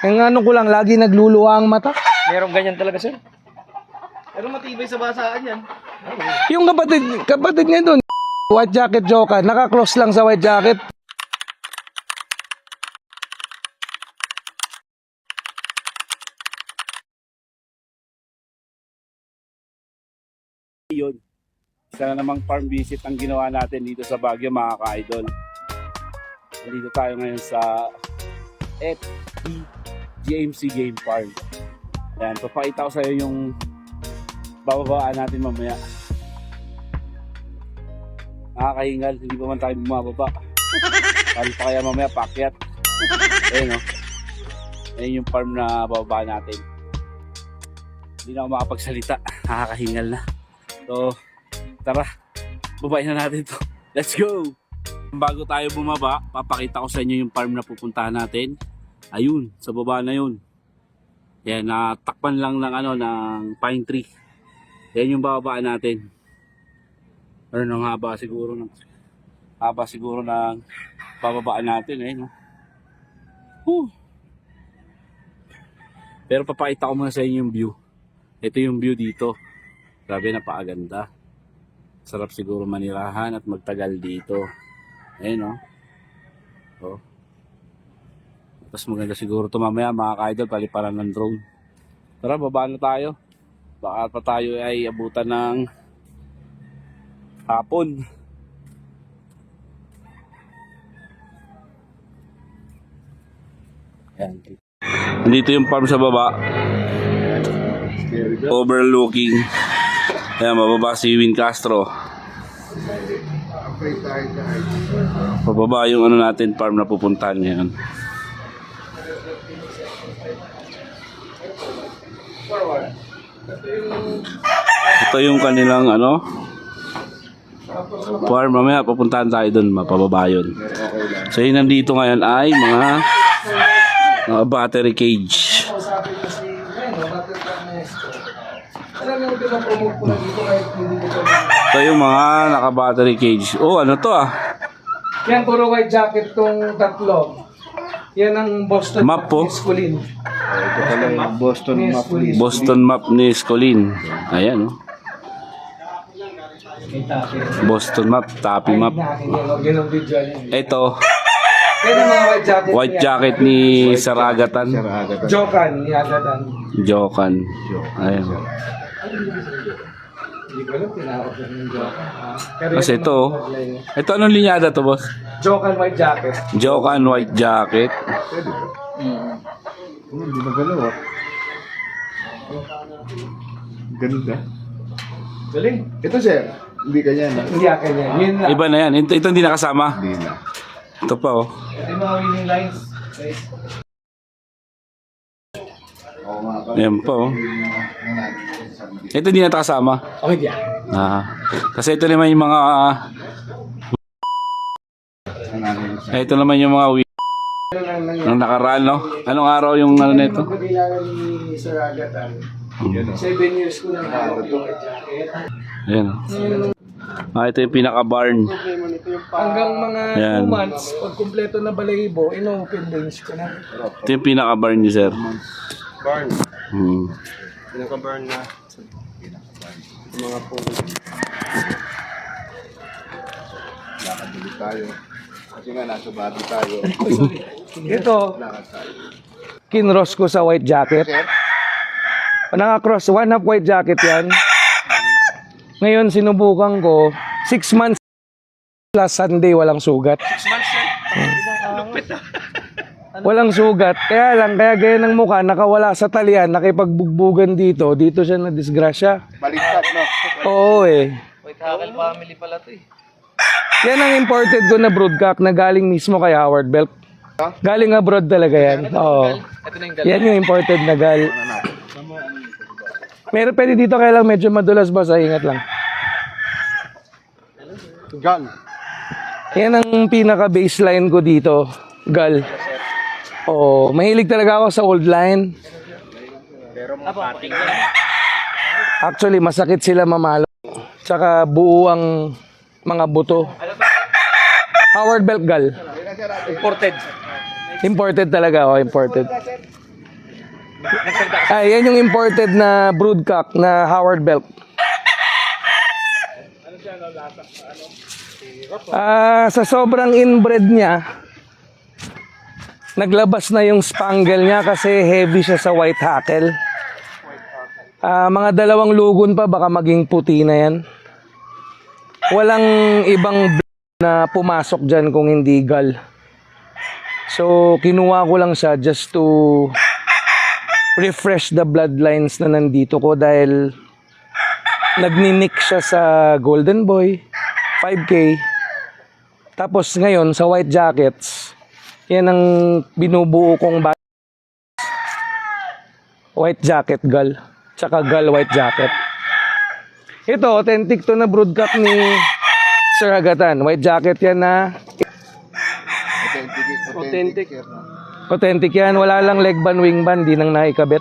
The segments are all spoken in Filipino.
Ang ano ko lang, lagi nagluluha ang mata. Merong ganyan talaga, sir. Pero matibay sa basaan yan. Yung kapatid niya doon, white jacket Jokan, naka-cross lang sa white jacket. Yun. Isa na namang farm visit ang ginawa natin dito sa Baguio, mga ka-idol. Nandito tayo ngayon sa GMC Game Farm. Ayan, papakita ko sa iyo yung bababaan natin mamaya. Nakakahingal, hindi pa man tayo bumababa. Paano pa kaya mamaya pakyat? Ayan o. Ayan yung farm na bababaan natin. Hindi na ako makapagsalita. Nakakahingal na. So, tara, babain na natin to. Let's go! Bago tayo bumaba, papakita ko sa inyo yung farm na pupuntahan natin. Ayun, sa baba na yun. Yan, natakpan lang ng pine tree. Yan yung bababaan natin. Ano nang haba siguro ng bababaan natin, eh, no? Pero papakita ko muna sa inyo yung view. Ito yung view dito. Grabe, napakaganda. Sarap siguro manirahan at magtagal dito. Ayun, no? Oh. Tapos maganda siguro ito mamaya, mga ka-idol, paliparan ng drone. Tara, baba na tayo. Baka pa tayo ay abutan ng hapon. Ayan. Nandito yung farm sa baba. Overlooking. Ayan, mababa si Win Castro. Pababa yung ano natin, farm na pupuntahan ngayon. Ito yung kanilang ano farm, mamaya pupuntahan tayo dun, mapababa yun. So yung nandito ngayon ay mga battery cage. Ito yung mga naka battery cage. Oh, ano to ah? Yan, puro white jacket tong tatlo. Yan ang Boston Map po. ni Escolin. Ito pala yung Boston Ni map. Escolin. Boston map ni Escolin. Ayan oh. Boston map, Tapi map. Ganong video yan. Ito, Yan ang mga white jacket. white jacket ni Saragatan. Jokan, ni Agatan. Jokan. Ayan. Hindi ko alam, tinawag lang yung Jokan. Pero Kasi yan ito, ang mga headline niya. ito anong linyada to, boss? Jokan white jacket. Jokan white jacket. Hindi magalaw ah. Ganda. Galing. Ito sir, hindi kanya na. Hindi akin yan. Yun lang. Iba na yan. Ito hindi nakasama. Hindi na. Ito pa oh. Ito yung mga winning lines. Guys. Oo nga pa. Ayan pa oh. Ito hindi na nakasama. Okay, diyan. Kasi ito naman yung mga ito naman yung mga nang nakaraan, no? Anong araw yung ano nito? Yung kailangan ni Sir Agatan. 7 years ko nang hawak yung white jacket. Ayan. Ito yung pinaka-barn. Hanggang mga Yan. 2 months, pag kumpleto na balahibo, ino-open range ko na. Ito yung pinaka-barn niya, sir. Barn. Pinaka-burn na mga puno. Lakad ulit tayo. Kasi nga nasa bato tayo. Ito, Lakad tayo. kinross ko sa white jacket. Naka-cross, 1/2 white jacket yan. Ngayon, sinubukan ko, 6 months last Sunday, walang sugat. 6 months, Walang sugat. Kaya gaya ng mukha, nakawala sa talian, nakipagbugbuggan dito. Dito siya na disgrasya. Baliktad, no? Oo eh. White Hackle family pala to eh. Yan ang imported ko na broodcock na galing mismo kay Howard Belk. Galing abroad talaga yan. Oo. Ito na yung Yan yung imported na gal. Meron pwede dito kaya lang medyo madulas ba sa ingat lang. Gun. Yan ang pinaka baseline ko dito, gal. Oo, mahilig talaga ako sa old line. Pero mga pating Actually, masakit sila mamalo. Tsaka buo ang mga buto. Howard Belk gal. imported. Imported talaga, oh, imported. Yan yung imported na broodcock na Howard belt. Sa sobrang inbred niya, naglabas na yung spangle niya kasi heavy siya sa white hackle. Mga 2 lugon pa, baka maging puti na yan. Walang ibang na pumasok dyan kung hindi gal. So, kinuha ko lang siya just to refresh the bloodlines na nandito ko dahil nagninik siya sa Golden Boy, 5K. Tapos ngayon, sa White Jackets, yan ang binubuo kong White Jacket gal. Tsaka gal White Jacket. Ito, authentic to na broodcock ni Sir Agatan. White Jacket yan na Authentic. authentic yan. Wala lang leg band, wing band. Di nang naikabit.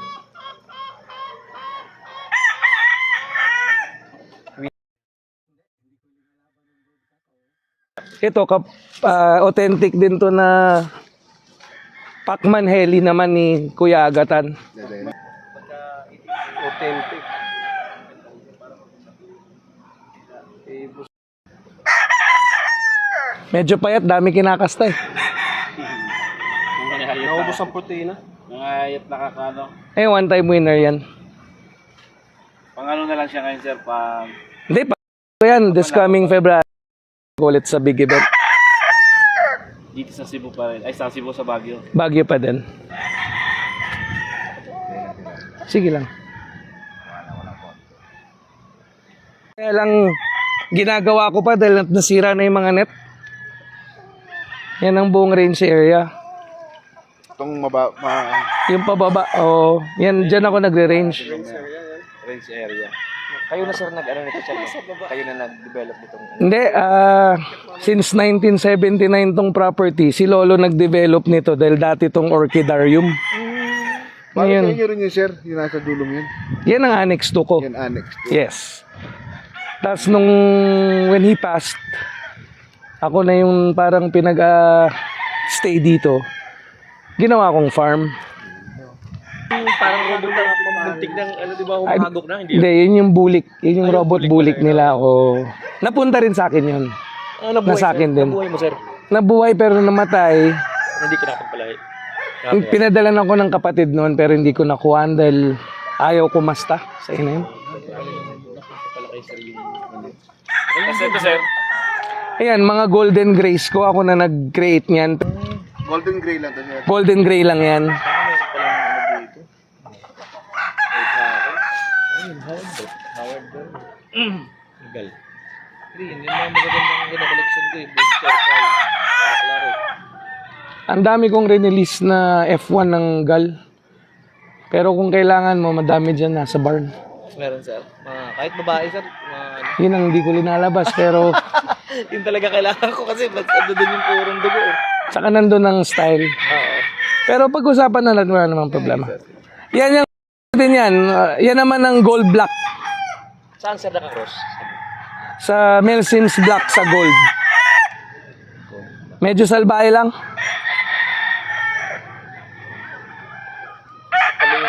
Ito, authentic din to na Pacman Heli naman ni Kuya Agatan. Authentic. Medyo payat, dami kinakasta eh. Naubos ang proteina. Nangayat nakakano. One time winner yan. Pang ano na lang siya ngayon, sir, pang... Hindi pa yan, this coming February. Ulit sa big event. Dito sa Cebu pa rin. Ay, sa Cebu, sa Baguio. Baguio pa din. Sige lang. Kaya lang, ginagawa ko pa dahil nasira na yung mga net. Yan ang buong range area. Itong Yung pababa, yan, dyan ako nagre-range. Range area. Kayo na sir nag-ano nito sir? Kayo na nag-develop nitong Hindi, since 1979 tong property, si Lolo nag-develop nito dahil dati tong orchidarium. Para sa Ngayon, inyo rin yun, sir. Yung nasa dulong yun. yan ang annex to ko. Yan, annex. Yes. Tapos when he passed, ako na yung parang stay dito. Ginawa kong farm. parang robot na muntik ng ano di ba humahagok na hindi. Hindi, yun yung bulik. Yun yung robot bulik nila ako. Napunta rin sa akin yun. Nasa akin din. Nabuhay mo sir. Nabuhay pero namatay. Hindi ka napagpalay. Pinadalan ako ng kapatid noon pero hindi ko nakuha dahil ayaw kumasta sa ina yun. Kasi ito, sir. Ayan, mga golden grays ko. Ako na nag-create niyan. Golden gray lang to, sir. Golden gray lang yan. Gal. Yun yung mga magagandang collection ko eh. Booster call. Klaro. Ang dami kong release na F1 ng GAL. Pero kung kailangan mo, madami dyan nasa barn. Meron sir. Kahit babae sir. Yun ang hindi ko linalabas. Pero Yun talaga kailangan ko kasi mas ando dun yung purong dugo eh. saka nandun ang style. Oo. Pero pag-usapan na natin, wala namang problema. Yan yung din yan. Yan naman ang gold black. Saan sir naka-cross? Sa Mel Sims black sa gold. Medyo salbahe lang. Ano yung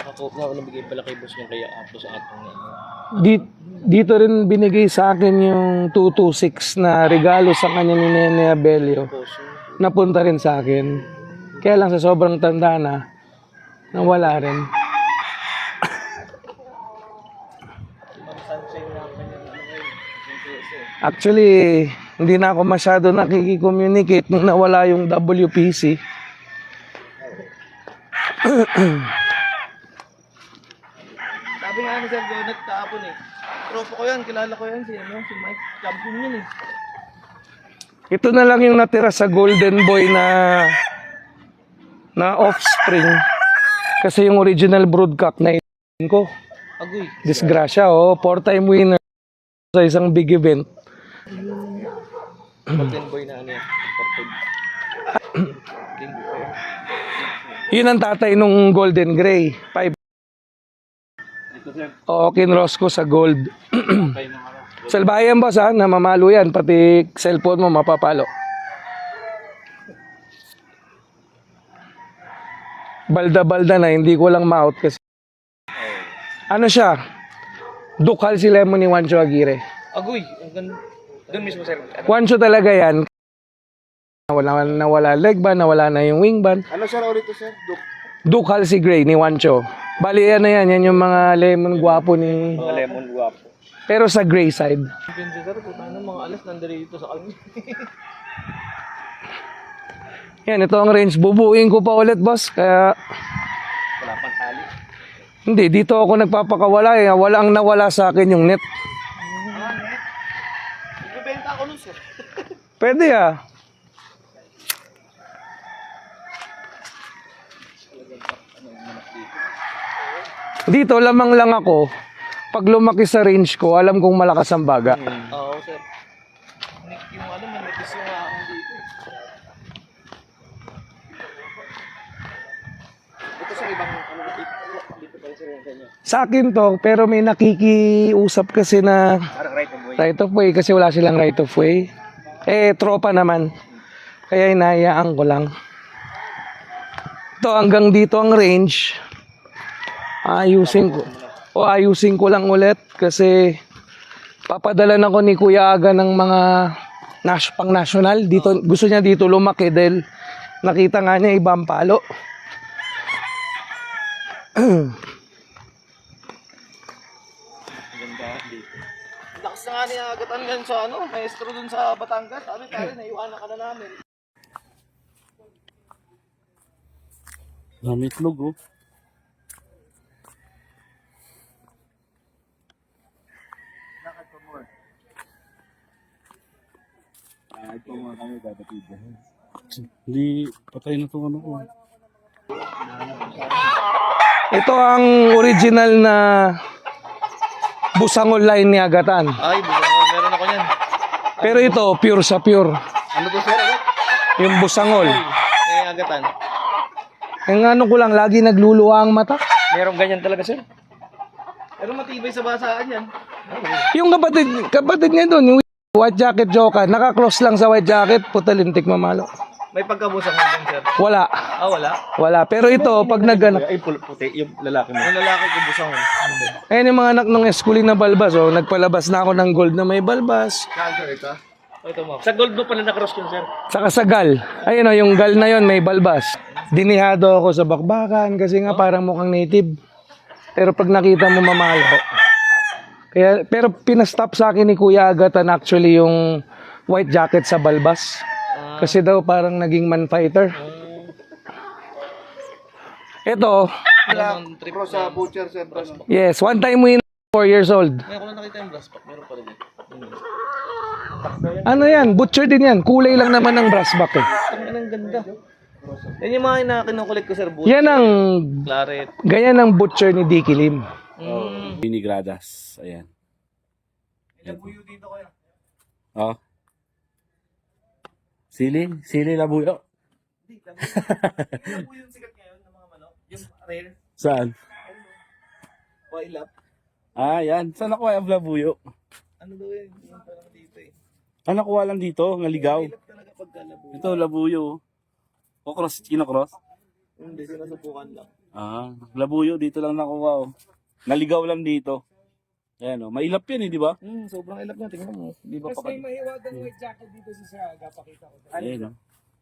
nakakuha na nabigay pala kay boss yung kaya apo sa atong Dito rin binigay sa akin yung 226 na regalo sa kanya ni Nene Abelio. Napunta rin sa akin. Kaya lang sa sobrang tanda na, nawala rin. Actually, hindi na ako masyado nakikicommunicate nung nawala yung WPC. Sabi nga ni Sir Jonat kahapon eh. Tropa ko yan, kilala ko yan si Mike. Champion yun eh. Ito na lang yung natira sa Golden Boy na offspring. Kasi yung original broodcock na ko. Agoy. Disgrasya, 4-time winner sa isang big event. Golden boy na ano yan. Yun ang tatay nung Golden Gray. 5. Oo, kinross ko sa gold. Salbayan boss ha, namamalo yan. Pati cellphone mo mapapalo. balda-balda na, hindi ko lang ma-out kasi. Ano siya? Dukal si Lemon ni Juancho Aguirre. Agoy, doon mismo sir. Juancho talaga yan. Nawala leg ban, nawala na yung wing ban. Ano sir ulit to sir? Dukal si Gray ni Juancho. Bali yan na yan yung mga lemon guwapo ni... Lemon guwapo. Pero sa Gray side. Pinsi sir, puta na mga alas nandito sa kanya. Yan, ito ang range. Bubuin ko pa ulit, boss. Kaya... Wala pang tali. Hindi, dito ako nagpapakawala eh. Walang nawala sa akin yung net. Nagbebenta ako nun sir. Pwede ah. Dito, lamang lang ako. Pag lumaki sa range ko, alam kong malakas ang baga. Oo sir. Yung ano, manipis yung akong dito. Ito sa ibang ano dito pa rin sir yung kanya. Sa akin to, pero may nakikiusap kasi na Parang right of way. right of way kasi wala silang right of way. Eh, tropa naman. Kaya inahayaan ko lang. Ito, hanggang dito ang range. Ayusin ko lang ulit kasi papadala na ko ni Kuya Aga ng mga pang national. Dito, gusto niya dito lumaki dahil nakita nga niya ibang palo. Lakas na nga niya agatan yan sa ano, maestro dun sa Batangas. Sabi pare, naiwanan ka na namin. Dami itlog, oh. Hindi, patay na itong ano ko. Ito ang original na busangol line ni Agatan. Ay, busangol, meron ako yan. Pero ito, pure sa pure. Ano to sir? Ano? Yung busangol. Eh, agatan. Yung ano ko lang, lagi nagluluwa ang mata. Meron ganyan talaga sir. Pero matibay sa basaan yan. Yung kapatid niya doon, yung white jacket joker, naka-cross lang sa white jacket, puta lintik mamalo. May pagkabusangol din sir. Wala. Ah, wala. Wala. Pero ito, pag nagana, Ay, puti, yung lalaki mo. Yung lalaki ko busangol. ayun yung mga anak ng eskulin na balbas, oh, nagpalabas na ako ng gold na may balbas. Saan sir ito? Ito mo. Sa gold mo pala na-cross yun sir. Saka sa gal. Ayun oh, yung gal na yon may balbas. Dinihado ako sa bakbakan kasi nga parang mukhang native. Pero pag nakita mo mamalo. Kaya, pero pinastop sa akin ni Kuya Agatan actually yung white jacket sa balbas. Kasi daw parang naging man fighter. Ito, Pro sa butcher sir. yes, one time win, 4 years old. Ngayon ko lang nakita yung brass pack. Meron pa rin. Ano yan? Butcher din yan. Kulay lang naman ng brass back eh. Ang ganda. Yan yung mga kinukulit ko sir. Boot. Yan ang, Claret. ganyan ang butcher ni Dicky Lim. Vinigradas. Ayan. Labuyo dito kaya. Oh. Sili labuyo. Labuyo yung sikat ngayon ng mga manok. Yung rare. Saan? Wild up. Ah, yan. Saan nakuha yung labuyo? Ano daw yan? Yung parang dito eh. Ah, nakuha lang dito, ngaligaw. Wild up talaga pagka labuyo. Ito, labuyo. O cross, kinocross? Hindi, sinasubukan lang. Ah, labuyo dito lang nakuha, oh. Naligaw lang dito. Ayan, oh. Mailap yan, di ba? Sobrang ilap niya. Tingnan mo. Di ba pa mahiwagang white jacket dito si Saga, pakita ko. Ayan, oh.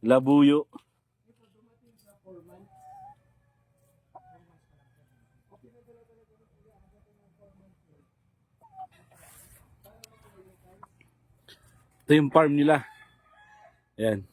Labuyo. Ito yung farm nila. Ayan.